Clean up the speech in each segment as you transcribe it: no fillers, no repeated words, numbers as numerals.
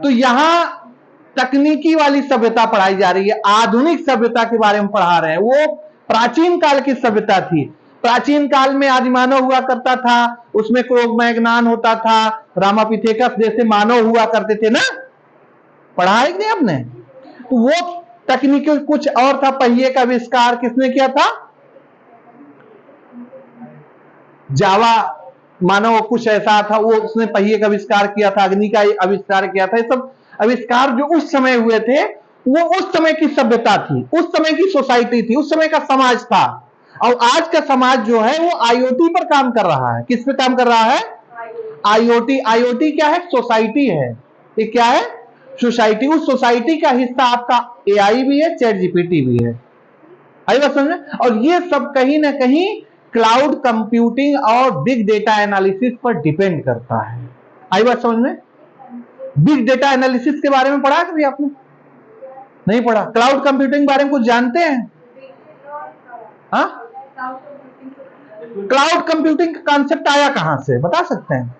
तो यहां तकनीकी वाली सभ्यता पढ़ाई जा रही है, आधुनिक सभ्यता के बारे में पढ़ा रहे हैं। वो प्राचीन काल की सभ्यता थी। प्राचीन काल में आदि मानव हुआ करता था, उसमें क्रो-मैग्नान होता था, रामापिथेकस जैसे मानव हुआ करते थे ना, पढ़ा है कि नहीं आपने? तो वो तकनीकी कुछ और था। पहिए का आविष्कार किसने किया था? जावा मानव कुछ ऐसा था, वो उसने पहिए का आविष्कार किया था, अग्नि का आविष्कार किया था। ये सब आविष्कार जो उस समय हुए थे, वो उस समय की सभ्यता थी, उस समय की सोसाइटी थी, उस समय का समाज था। और आज का समाज जो है वो आईओटी पर काम कर रहा है। किस पे काम कर रहा है? आईओटी। आईओटी क्या है? सोसाइटी है। ये क्या है? सोसाइटी। उस सोसाइटी का हिस्सा आपका एआई भी है, चैट जीपीटी भी है। आई बात समझ में? और ये सब कहीं ना कहीं क्लाउड कंप्यूटिंग और बिग डेटा एनालिसिस पर डिपेंड करता है। आई बात समझ में? बिग डेटा एनालिसिस के बारे में पढ़ा कभी आपने? नहीं पढ़ा। क्लाउड कंप्यूटिंग के बारे में कुछ जानते हैं? हाँ, क्लाउड कंप्यूटिंग का कॉन्सेप्ट आया कहां से, बता सकते हैं?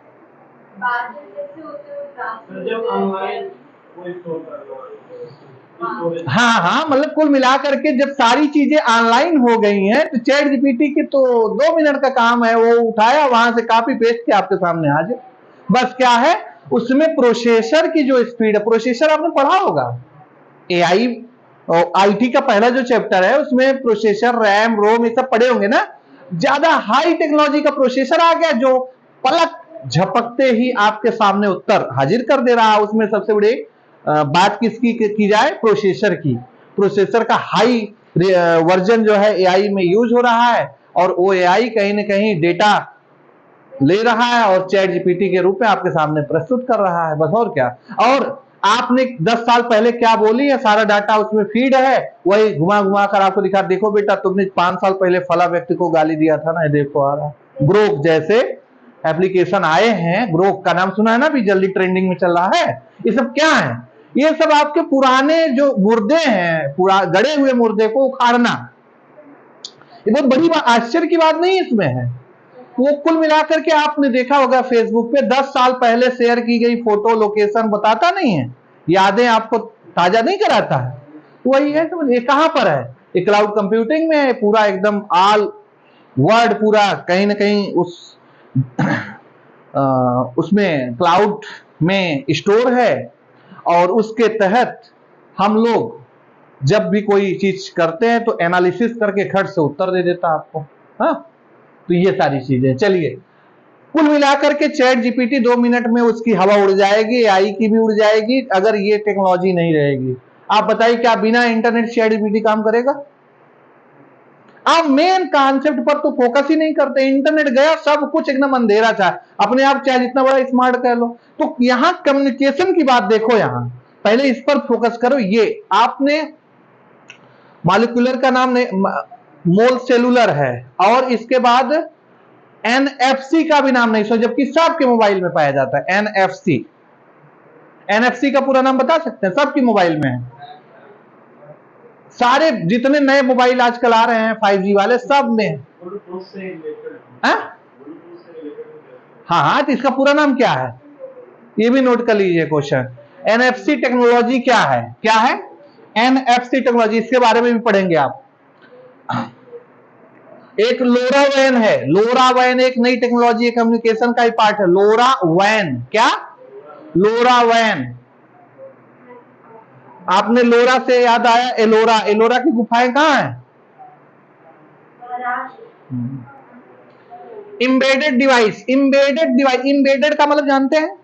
हाँ हाँ, मतलब कुल मिलाकर के जब सारी चीजें ऑनलाइन हो गई हैं तो चैट जीपीटी की तो 2 मिनट का काम है, वो उठाया वहां से कॉपी पेस्ट किया आपके सामने हाजिर। बस क्या है उसमें प्रोसेसर की जो स्पीड है, प्रोसेसर आपने पढ़ा होगा, एआई और आईटी का पहला जो चैप्टर है उसमें प्रोसेसर, रैम, रोम ये सब पढ़े होंगे ना। ज्यादा हाई टेक्नोलॉजी का प्रोसेसर आ गया जो पलक झपकते ही आपके सामने उत्तर हाजिर कर दे रहा है। उसमें सबसे बड़ी बात किसकी की जाए? प्रोसेसर की। प्रोसेसर का हाई वर्जन जो है एआई में यूज हो रहा है, और वो एआई कहीं ना कहीं डेटा ले रहा है और चैट जीपीटी के रूप में आपके सामने प्रस्तुत कर रहा है, बस और क्या। और आपने 10 साल पहले क्या बोली है, सारा डाटा उसमें फीड है, वही घुमा घुमा कर आपको दिखा, देखो बेटा तुमने 5 साल पहले फला व्यक्ति को गाली दिया था ना, ये देखो आ रहा। ग्रोक जैसे एप्लीकेशन आए हैं, ग्रोक का नाम सुना है ना, भी जल्दी ट्रेंडिंग में चल रहा है। ये सब क्या है? ये सब आपके पुराने जो मुर्दे हैं, पूरा गड़े हुए मुर्दे को उखाड़ना। ये बहुत बड़ी बात, आश्चर्य की बात नहीं इसमें है। वो कुल मिलाकर के आपने देखा होगा फेसबुक पे 10 साल पहले शेयर की गई फोटो लोकेशन बताता नहीं है, यादें आपको ताजा नहीं कराता है। वही है तो ये कहां पर है? ये क्लाउड कंप्यूटिंग में है, पूरा एकदम ऑल वर्ड पूरा कहीं ना कहीं उसमें क्लाउड में स्टोर है, और उसके तहत हम लोग जब भी कोई चीज करते हैं तो एनालिसिस करके खट से उत्तर दे देता आपको। हाँ, तो ये सारी चीजें। चलिए, कुल मिलाकर के चैट जीपीटी 2 मिनट में उसकी हवा उड़ जाएगी, एआई की भी उड़ जाएगी, अगर ये टेक्नोलॉजी नहीं रहेगी। आप बताइए क्या बिना इंटरनेट चैट जीपीटी काम करेगा? आप मेन कॉन्सेप्ट पर तो फोकस ही नहीं करते। इंटरनेट गया, सब कुछ एकदम अंधेरा था, अपने आप चाहे जितना बड़ा स्मार्ट कह लो। तो यहां कम्युनिकेशन की बात देखो, यहां पहले इस पर फोकस करो। ये आपने मॉलिक्यूलर का नाम मोल सेलुलर है, और इसके बाद एनएफसी का भी नाम नहीं सुना, जबकि सबके मोबाइल में पाया जाता है एनएफसी। एनएफसी का पूरा नाम बता सकते हैं? सबके मोबाइल में है। सारे जितने नए मोबाइल आजकल आ रहे हैं 5G वाले, सब में। हाँ हाँ, तो इसका पूरा नाम क्या है ये भी नोट कर लीजिए क्वेश्चन। एनएफसी टेक्नोलॉजी क्या है? क्या है एनएफसी टेक्नोलॉजी? इसके बारे में भी पढ़ेंगे आप। एक लोरावैन है। लोरावैन एक नई टेक्नोलॉजी, कम्युनिकेशन का ही पार्ट है। लोरावैन, क्या? लोरावैन। आपने लोरा से याद आया एलोरा। एलोरा की गुफाएं कहां है? Embedded device. Embedded device, embedded का मतलब जानते हैं?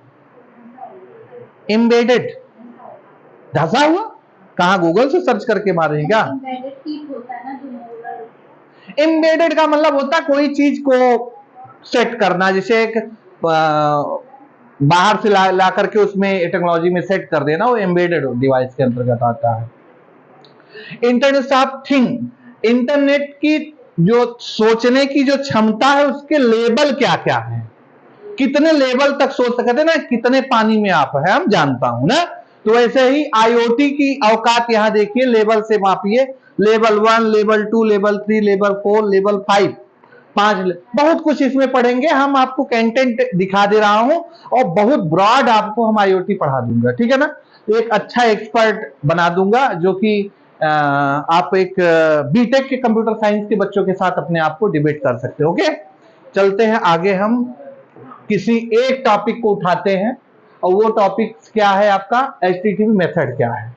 एम्बेडेड धसा हुआ। कहां, गूगल से सर्च करके मारे क्या? एम्बेडेड का मतलब होता है कोई चीज को सेट करना, जैसे एक बाहर से ला करके उसमें टेक्नोलॉजी में सेट कर देना, वो एम्बेडेड डिवाइस के अंतर्गत आता है। इंटरनेट ऑफ थिंग, इंटरनेट की जो सोचने की जो क्षमता है, उसके लेवल क्या क्या है, कितने लेवल तक सोच सकते हैं ना, कितने पानी में आप है, हम जानता हूं ना। तो वैसे ही आईओटी की औकात यहां देखिए, लेवल से मापिए। Level 1, level 2, level 3, level 4, level 5। बहुत कुछ इसमें पढ़ेंगे। हम आपको कंटेंट दिखा दे रहा हूं और बहुत ब्रॉड आपको हम आईओटी पढ़ा दूंगा, ठीक है ना। एक अच्छा एक्सपर्ट बना दूंगा जो कि आप एक बीटेक के कंप्यूटर साइंस के बच्चों के साथ अपने आप को डिबेट कर सकते हो। ओके, चलते हैं आगे। हम किसी एक टॉपिक को उठाते हैं और वो टॉपिक क्या है आपका, एचटीटीपी मेथड क्या है।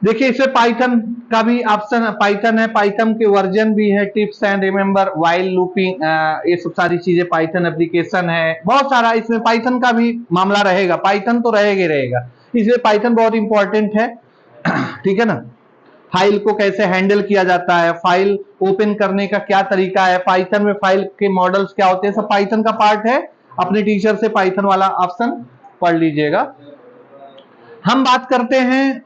देखिए इसमें पाइथन का भी ऑप्शन, पाइथन है, पाइथन के वर्जन भी है, tips and remember, while looping, ये सब सारी चीजें पाइथन एप्लीकेशन है, बहुत सारा इसमें पाइथन का भी मामला रहेगा। पाइथन तो रहेगा ही रहेगा, इसलिए पाइथन बहुत इंपॉर्टेंट है, ठीक है ना। फाइल को कैसे हैंडल किया जाता है, फाइल ओपन करने का क्या तरीका है, पाइथन में फाइल के मॉडल्स क्या होते हैं, सब पाइथन का पार्ट है। अपने टीचर से पाइथन वाला ऑप्शन पढ़ लीजिएगा। हम बात करते हैं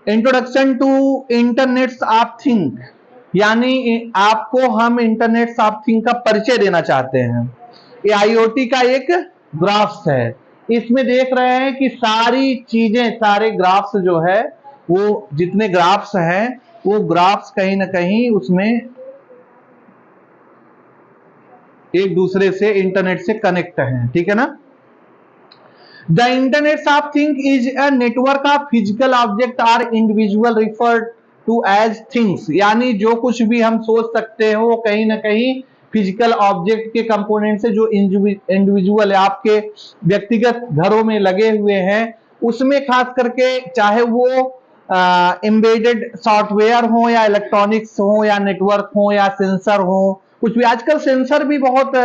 introduction to internets of thing, यानी आपको हम इंटरनेट्स ऑफ थिंग का परिचय देना चाहते हैं। ये आईओटी का एक ग्राफ्स है, इसमें देख रहे हैं कि सारी चीजें, सारे ग्राफ्स जो है वो जितने ग्राफ्स हैं वो ग्राफ्स कहीं ना कहीं उसमें एक दूसरे से इंटरनेट से कनेक्ट हैं, ठीक है ना। The internet of thing is a network of physical object or individual referred to as things, यानी जो कुछ भी हम सोच सकते हो वो कहीं ना कहीं फिजिकल ऑब्जेक्ट के कंपोनेंट से, जो इंडिविजुअल है आपके व्यक्तिगत घरों में लगे हुए हैं, उसमें खास करके चाहे वो एम्बेडेड सॉफ्टवेयर हो या इलेक्ट्रॉनिक्स हो या नेटवर्क हो या सेंसर हो, कुछ भी। आजकल सेंसर भी बहुत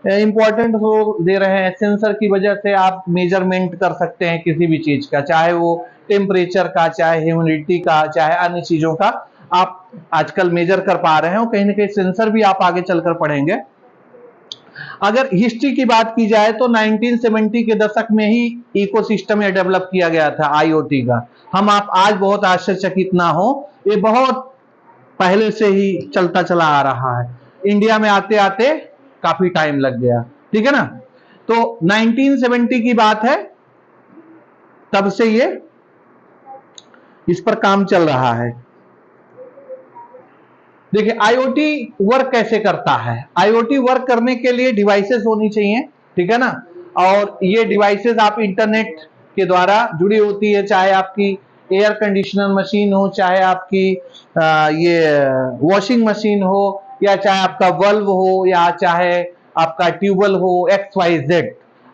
इंपॉर्टेंट हो दे रहे हैं। सेंसर की वजह से आप मेजरमेंट कर सकते हैं किसी भी चीज का, चाहे वो टेम्परेचर का, चाहे ह्यूमिडिटी का, चाहे अन्य चीजों का आप आजकल मेजर कर पा रहे हैं। कहीं ना कहीं सेंसर भी आप आगे चलकर पढ़ेंगे। अगर हिस्ट्री की बात की जाए तो 1970 के दशक में ही इकोसिस्टम यह डेवलप किया गया था आईओटी का। हम आप आज बहुत आश्चर्यचकित ना हो, ये बहुत पहले से ही चलता चला आ रहा है। इंडिया में आते आते काफी टाइम लग गया, ठीक है ना। तो 1970 की बात है, तब से ये इस पर काम चल रहा है। देखिए आईओटी वर्क कैसे करता है। आईओटी वर्क करने के लिए डिवाइसेस होनी चाहिए, ठीक है ना। और ये डिवाइसेस आप इंटरनेट के द्वारा जुड़ी होती है, चाहे आपकी एयर कंडीशनर मशीन हो, चाहे आपकी ये वॉशिंग मशीन हो, या चाहे आपका बल्ब हो, या चाहे आपका ट्यूबवेल हो, XYZ।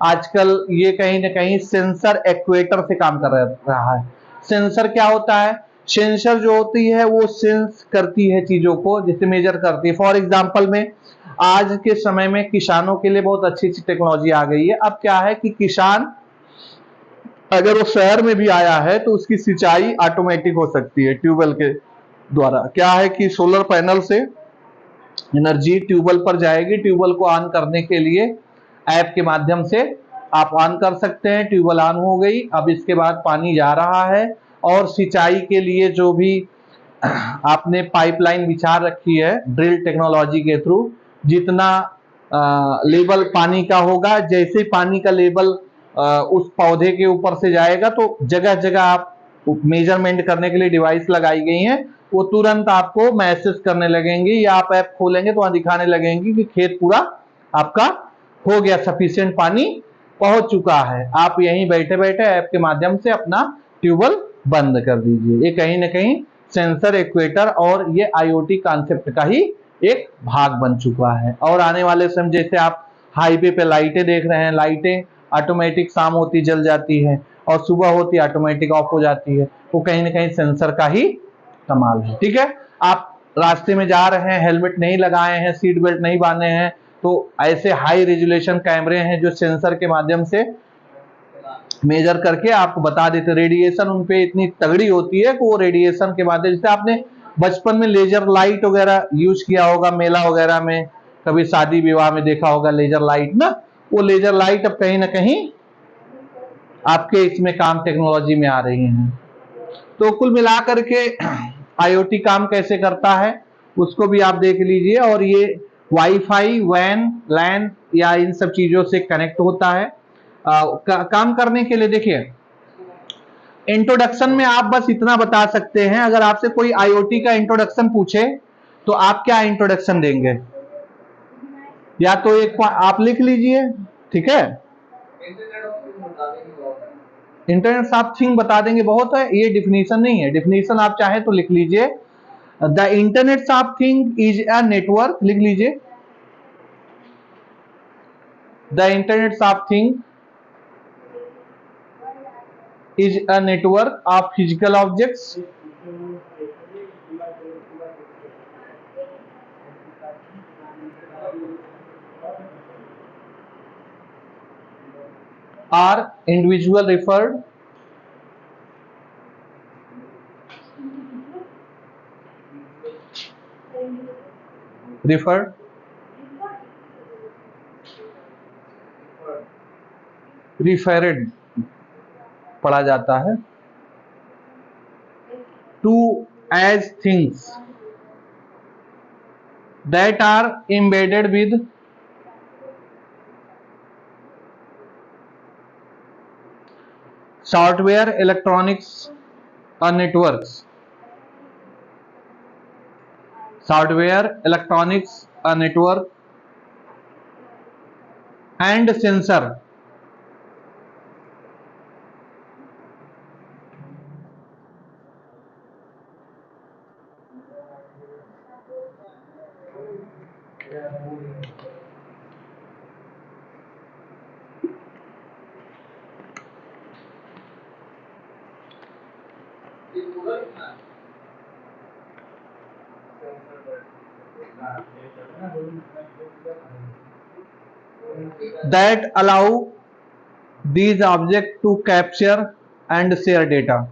आजकल ये कहीं ना कहीं सेंसर एक्चुएटर से काम कर रहा है। सेंसर क्या होता है, सेंसर जो होती है वो सेंस करती है चीजों को, जैसे मेजर करती है। फॉर एग्जांपल में आज के समय में किसानों के लिए बहुत अच्छी अच्छी टेक्नोलॉजी आ गई है। अब क्या है कि किसान अगर वो शहर में भी आया है तो उसकी सिंचाई ऑटोमेटिक हो सकती है ट्यूबवेल के द्वारा। क्या है कि सोलर पैनल से एनर्जी ट्यूबवेल पर जाएगी, ट्यूबवेल को ऑन करने के लिए ऐप के माध्यम से आप ऑन कर सकते हैं। ट्यूबवेल ऑन हो गई, अब इसके बाद पानी जा रहा है और सिंचाई के लिए जो भी आपने पाइपलाइन बिछा रखी है ड्रिल टेक्नोलॉजी के थ्रू, जितना लेवल पानी का होगा, जैसे पानी का लेवल उस पौधे के ऊपर से जाएगा तो जगह जगह आप मेजरमेंट करने के लिए डिवाइस लगाई गई हैं, वो तुरंत आपको मैसेज करने लगेंगे, या आप ऐप खोलेंगे तो वहां दिखाने लगेंगे कि खेत पूरा आपका हो गया, सफिशिएंट पानी पहुंच चुका है। आप यहीं बैठे बैठे ऐप के माध्यम से अपना ट्यूबवेल बंद कर दीजिए। ये कहीं ना कहीं सेंसर एक्चुएटर और ये आईओटी कॉन्सेप्ट का ही एक भाग बन चुका है। और आने वाले समय जैसे आप हाईवे पे लाइटें देख रहे हैं, लाइटें ऑटोमेटिक शाम होती जल जाती है और सुबह होती ऑटोमेटिक ऑफ हो जाती है, वो कहीं ना कहीं सेंसर का ही कमाल है, ठीक है। आप रास्ते में जा रहे हैं, हेलमेट नहीं लगाए हैं, सीट बेल्ट नहीं बांधे हैं, तो ऐसे हाई रेजुलेशन कैमरे हैं जो सेंसर के माध्यम से मेजर करके आपको बता देते। रेडिएशन उन पे इतनी तगड़ी होती है कि वो रेडिएशन के माध्यम से, आपने बचपन में लेजर लाइट वगैरह यूज किया होगा, मेला वगैरह में कभी शादी विवाह में देखा होगा लेजर लाइट ना, वो लेजर लाइट अब कहीं ना कहीं आपके इसमें काम टेक्नोलॉजी में आ रही है। तो कुल मिलाकर के आईओटी काम कैसे करता है उसको भी आप देख लीजिए। और ये वाईफाई, वैन, लैन या इन सब चीजों से कनेक्ट होता है। काम करने के लिए देखिए, इंट्रोडक्शन में आप बस इतना बता सकते हैं। अगर आपसे कोई आईओटी का इंट्रोडक्शन पूछे तो आप क्या इंट्रोडक्शन देंगे? या तो एक आप लिख लीजिए, ठीक है, इंटरनेट ऑफ थिंग बता देंगे, बहुत है, ये डिफिनीशन नहीं है। डिफिनीशन आप चाहे तो लिख लीजिए, the internet of thing is a network, लिख लीजिए, the internet of thing is a network of physical objects or individual referred referred पढ़ा जाता है, to as things that are embedded with software, electronics or networks, software, electronics or network and sensor that allow these objects to capture and share data.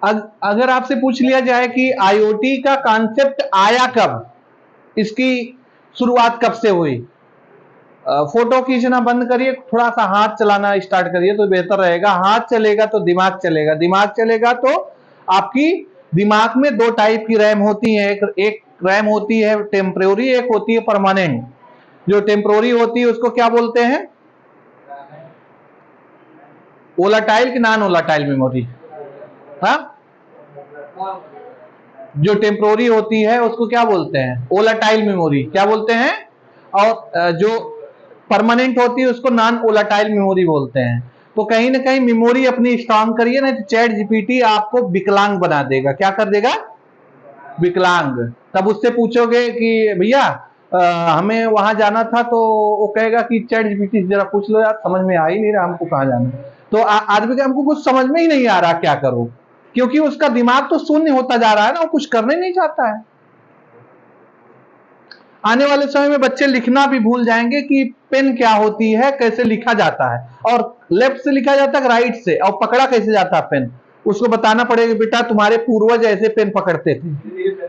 अगर आपसे पूछ लिया जाए कि IoT का कॉन्सेप्ट आया कब, इसकी शुरुआत कब से हुई, फोटो खींचना बंद करिए, थोड़ा सा हाथ चलाना स्टार्ट करिए तो बेहतर रहेगा। हाथ चलेगा तो दिमाग चलेगा, दिमाग चलेगा तो आपकी दिमाग में दो टाइप की रैम होती है, एक रैम होती है टेम्परेरी, एक होती है परमानेंट। जो टेम्परेरी होती है उसको क्या बोलते हैं? वोलाटाइल कि नॉन वोलाटाइल मेमोरी? हाँ, जो टेम्परेरी होती है उसको क्या बोलते हैं? Volatile memory. क्या बोलते हैं? और जो परमानेंट होती है उसको नॉन वोलाटाइल मेमोरी बोलते हैं। तो कहीं ना कहीं मेमोरी अपनी स्ट्रांग करिए, ना तो चैट जीपीटी आपको विकलांग बना देगा। क्या कर देगा? विकलांग। तब उससे पूछोगे कि भैया हमें वहां जाना था, तो वो कहेगा कि चैट जीपीटी से जरा पूछ लो यार, समझ में आ ही नहीं रहा हमको कहाँ जाना। तो आदमी का हमको कुछ समझ में ही नहीं आ रहा क्या करो, क्योंकि उसका दिमाग तो शून्य होता जा रहा है ना, वो कुछ करने नहीं चाहता है। आने वाले समय में बच्चे लिखना भी भूल जाएंगे कि पेन क्या होती है, कैसे लिखा जाता है, और लेफ्ट से लिखा जाता है राइट से, और पकड़ा कैसे जाता है पेन, उसको बताना पड़ेगा बेटा तुम्हारे पूर्वज ऐसे पेन पकड़ते थे।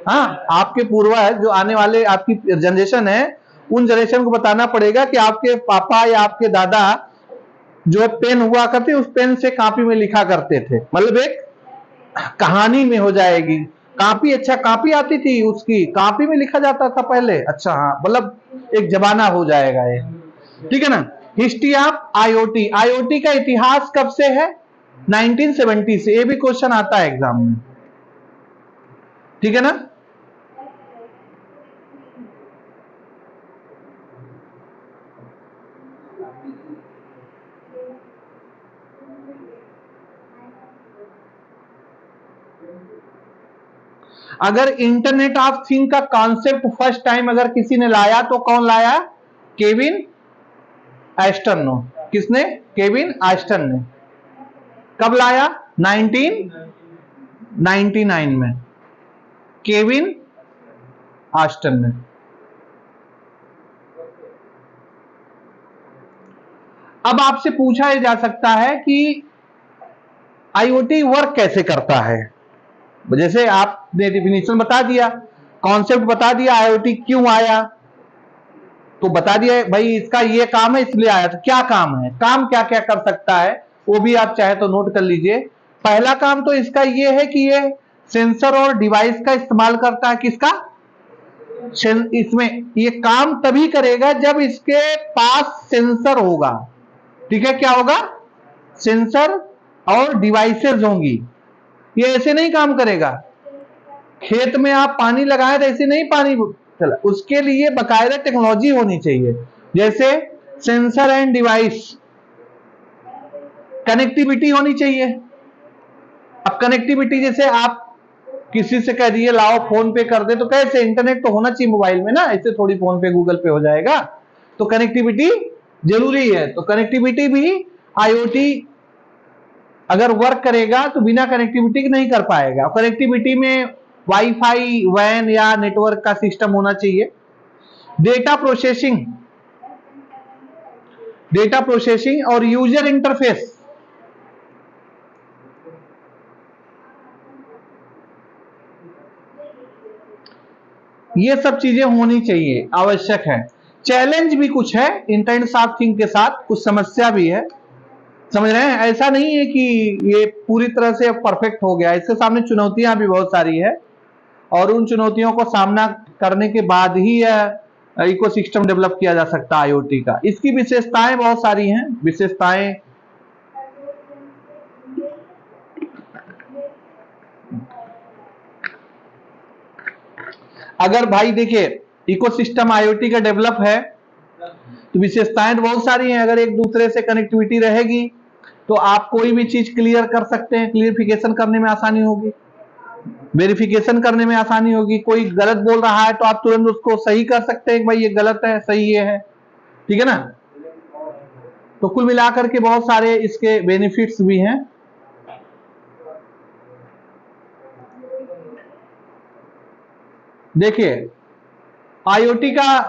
हाँ, आपके पूर्वज जो आने वाले आपकी जनरेशन है, उन जनरेशन को बताना पड़ेगा कि आपके पापा या आपके दादा जो पेन हुआ करते, उस पेन से कॉपी में लिखा करते थे। मतलब एक कहानी में हो जाएगी। कॉपी, अच्छा कॉपी आती थी, उसकी कॉपी में लिखा जाता था पहले। अच्छा हाँ, मतलब एक जमाना हो जाएगा ये, ठीक है ना। हिस्ट्री ऑफ आईओटी, आईओटी का इतिहास कब से है? 1970 से। ये भी क्वेश्चन आता है एग्जाम में, ठीक है ना। अगर इंटरनेट ऑफ थिंग का कॉन्सेप्ट फर्स्ट टाइम अगर किसी ने लाया तो कौन लाया? Kevin Aston. किसने? केविन एस्टन ने। कब लाया? 1999 में, केविन एस्टन ने। अब आपसे पूछा जा सकता है कि आईओटी वर्क कैसे करता है। जैसे आपने डिफिनीशन बता दिया, कॉन्सेप्ट बता दिया, आईओटी क्यों आया तो बता दिया भाई इसका ये काम है इसलिए आया। तो क्या काम है, काम क्या क्या कर सकता है वो भी आप चाहे तो नोट कर लीजिए। पहला काम तो इसका ये है कि ये सेंसर और डिवाइस का इस्तेमाल करता है। किसका? इसमें ये काम तभी करेगा जब इसके पास सेंसर होगा। ठीक है, क्या होगा? सेंसर और डिवाइसेस होंगी। ये ऐसे नहीं काम करेगा। खेत में आप पानी लगाए तो ऐसे नहीं पानी चला, उसके लिए बकायदा टेक्नोलॉजी होनी चाहिए। जैसे सेंसर एंड डिवाइस, कनेक्टिविटी होनी चाहिए। अब कनेक्टिविटी जैसे आप किसी से कह दिए लाओ फोन पे कर दे, तो कैसे? इंटरनेट तो होना चाहिए मोबाइल में ना, ऐसे थोड़ी फोन पे गूगल पे हो जाएगा। तो कनेक्टिविटी जरूरी है। तो कनेक्टिविटी भी आईओटी अगर वर्क करेगा तो बिना कनेक्टिविटी नहीं कर पाएगा। कनेक्टिविटी में वाईफाई, वैन या नेटवर्क का सिस्टम होना चाहिए। डेटा प्रोसेसिंग और यूजर इंटरफेस, ये सब चीजें होनी चाहिए, आवश्यक है। चैलेंज भी कुछ है इंटरनेट ऑफ थिंग्स के साथ, कुछ समस्या भी है, समझ रहे हैं? ऐसा नहीं है कि ये पूरी तरह से परफेक्ट हो गया, इसके सामने चुनौतियां भी बहुत सारी है और उन चुनौतियों को सामना करने के बाद ही इकोसिस्टम डेवलप किया जा सकता है आईओटी का। इसकी विशेषताएं बहुत सारी हैं। विशेषताएं अगर भाई देखिए इकोसिस्टम आईओटी का डेवलप है तो विशेषताएं तो बहुत सारी हैं। अगर एक दूसरे से कनेक्टिविटी रहेगी तो आप कोई भी चीज क्लियर कर सकते हैं, क्लियरिफिकेशन करने में आसानी होगी, वेरिफिकेशन करने में आसानी होगी। कोई गलत बोल रहा है तो आप तुरंत उसको सही कर सकते हैं कि भाई ये गलत है, सही ये है। ठीक है ना? तो कुल मिलाकर के बहुत सारे इसके बेनिफिट्स भी हैं। देखिए आईओटी का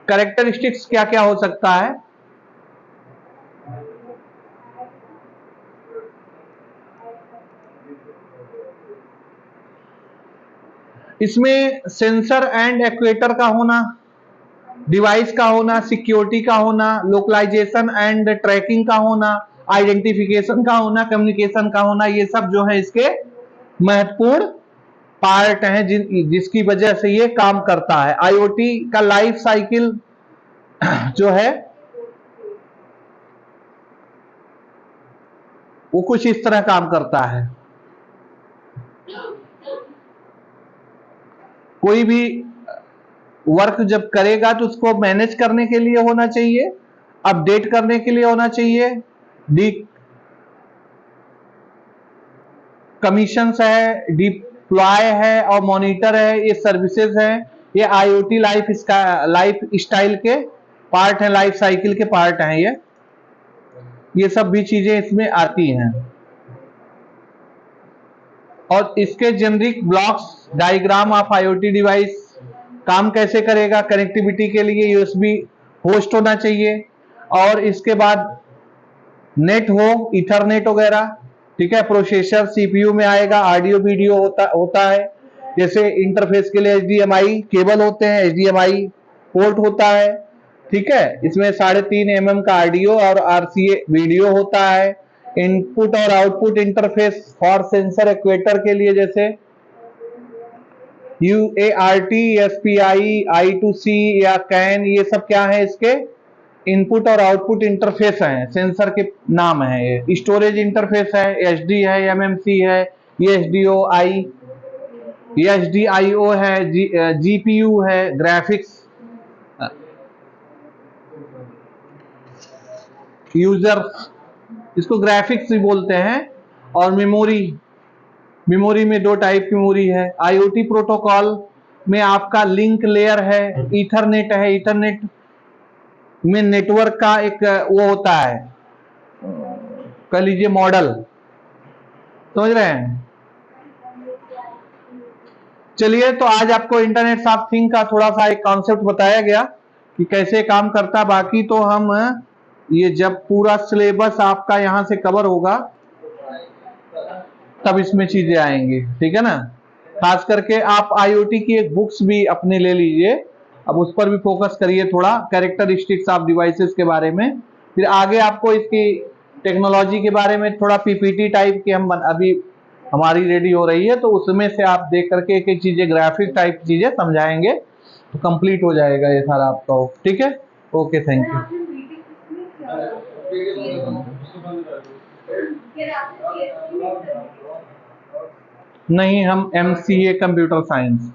कैरेक्टरिस्टिक्स क्या क्या हो सकता है। इसमें सेंसर एंड एक्चुएटर का होना, डिवाइस का होना, सिक्योरिटी का होना, लोकलाइजेशन एंड ट्रैकिंग का होना, आइडेंटिफिकेशन का होना, कम्युनिकेशन का होना, ये सब जो है इसके महत्वपूर्ण पार्ट हैं जिसकी वजह से ये काम करता है। आईओटी का लाइफ साइकिल जो है वो कुछ इस तरह काम करता है। कोई भी वर्क जब करेगा तो उसको मैनेज करने के लिए होना चाहिए, अपडेट करने के लिए होना चाहिए, कमीशंस है, डिप्लॉय है और मॉनिटर है, ये सर्विसेज है। ये आईओटी लाइफ स्टाइल के पार्ट है, लाइफ साइकिल के पार्ट हैं ये सब भी चीजें इसमें आती हैं। और इसके generic blocks, diagram of IoT device काम कैसे करेगा। कनेक्टिविटी के लिए यूएसबी होस्ट होना चाहिए और इसके बाद नेट हो, इथरनेट वगैरह। ठीक है, प्रोसेसर सीपीयू में आएगा, ऑडियो वीडियो होता है। जैसे इंटरफेस के लिए एचडीएमआई केबल होते हैं, एचडीएमआई पोर्ट होता है। ठीक है, इसमें 3.5 mm का ऑडियो और आरसीए वीडियो होता है। इनपुट और output interface for sensor actuator के लिए जैसे UART, SPI, I2C या CAN, ये सब क्या है? इसके इनपुट और आउटपुट इंटरफेस हैं, सेंसर के नाम है। ये स्टोरेज इंटरफेस है, SD है, MMC है, SDIO है, GPU है, ग्राफिक्स यूजर, इसको ग्राफिक्स भी बोलते हैं। और मेमोरी में 2 टाइप की मेमोरी है। आईओटी प्रोटोकॉल में आपका लिंक लेयर है, ईथरनेट है। ईथरनेट में नेटवर्क का एक वो होता है, कह लीजिए मॉडल, समझ रहे हैं? चलिए, तो आज आपको इंटरनेट ऑफ थिंग का थोड़ा सा एक कॉन्सेप्ट बताया गया कि कैसे काम करता। बाकी तो हम ये जब पूरा सिलेबस आपका यहां से कवर होगा तब इसमें चीजें आएंगी। ठीक है ना? खास करके आप आईओटी की एक बुक्स भी अपने ले लीजिए, अब उस पर भी फोकस करिए थोड़ा, कैरेक्टरिस्टिक्स ऑफ डिवाइसेस के बारे में। फिर आगे आपको इसकी टेक्नोलॉजी के बारे में थोड़ा पीपीटी टाइप की अभी हमारी रेडी हो रही है, तो उसमें से आप देख करके एक एक चीजें ग्राफिक टाइप चीजें समझाएंगे तो कंप्लीट हो जाएगा ये सारा आपका। ठीक है, ओके, थैंक यू। नहीं, हम MCA कंप्यूटर साइंस।